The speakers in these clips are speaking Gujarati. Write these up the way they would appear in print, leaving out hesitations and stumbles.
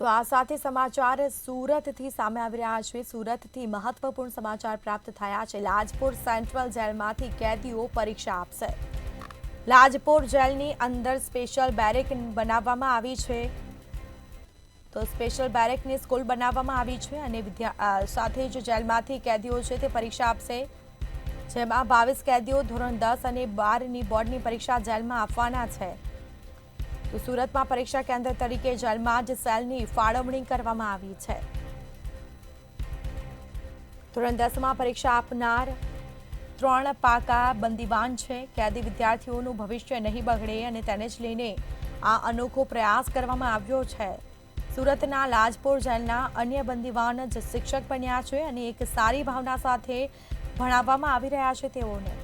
તો આ સાથે સમાચાર સુરતથી સામે આવી રહ્યા છે। સુરતથી મહત્વપૂર્ણ સમાચાર પ્રાપ્ત થયા છે। લાજપોર સેન્ટ્રલ જેલમાંથી કેદીઓ પરીક્ષા આપશે। લાજપોર જેલની અંદર સ્પેશિયલ બેરેક બનાવવામાં આવી છે। તો સ્પેશિયલ બેરેકની સ્કૂલ બનાવવામાં આવી છે અને સાથે જ જેલમાંથી કેદીઓ છે તે પરીક્ષા આપશે, જેમાં 22 કેદીઓ ધોરણ 10 અને 12ની બોર્ડની પરીક્ષા જેલમાં આપવાના છે। તો સુરતમાં પરીક્ષા કેન્દ્ર તરીકે જેલમાં જ સેલની ફાળવણી કરવામાં આવી છે। ધોરણ 10માં પરીક્ષા આપનાર 3 પાકા બંદીવાન છે। કેદી વિદ્યાર્થીઓનું ભવિષ્ય નહીં બગડે અને તેને જ લઈને આ અનોખો પ્રયાસ કરવામાં આવ્યો છે। સુરતના લાજપોર જેલના અન્ય બંદીવાન જ શિક્ષક બન્યા છે અને એક સારી ભાવના સાથે ભણાવવામાં આવી રહ્યા છે તેઓને।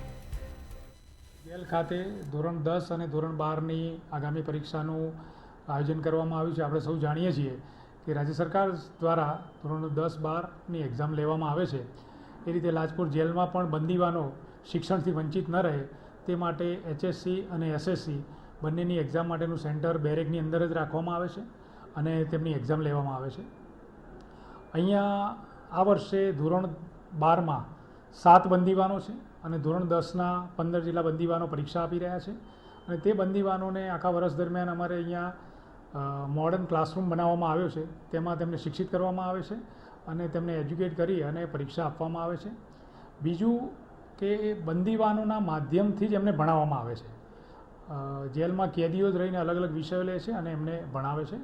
જેલ ખાતે ધોરણ 10 અને ધોરણ 12ની આગામી પરીક્ષાનું આયોજન કરવામાં આવ્યું છે। આપણે સૌ જાણીએ છીએ કે રાજ્ય સરકાર દ્વારા ધોરણ 10-12ની એક્ઝામ લેવામાં આવે છે। એ રીતે લાજપોર જેલમાં પણ બંદીવાનો શિક્ષણથી વંચિત ન રહે તે માટે HSC અને SSC બંનેની એક્ઝામ માટેનું સેન્ટર બેરેકની અંદર જ રાખવામાં આવે છે અને તેમની એક્ઝામ લેવામાં આવે છે। અહીંયા આ વર્ષે ધોરણ 12માં 7 બંદીવાનો છે અને ધોરણ 10ના 15 જેટલા બંદીવાનો પરીક્ષા આપી રહ્યા છે અને તે બંદીવાનોને આખા વર્ષ દરમિયાન અમારે અહીંયા મોડર્ન ક્લાસરૂમ બનાવવામાં આવ્યો છે। તેમાં તેમને શિક્ષિત કરવામાં આવે છે અને તેમને એજ્યુકેટ કરી અને પરીક્ષા આપવામાં આવે છે। બીજું કે બંદીવાનોના માધ્યમથી જ એમને ભણાવવામાં આવે છે। જેલમાં કેદીઓ જ રહીને અલગ અલગ વિષયો લે છે અને એમને ભણાવે છે।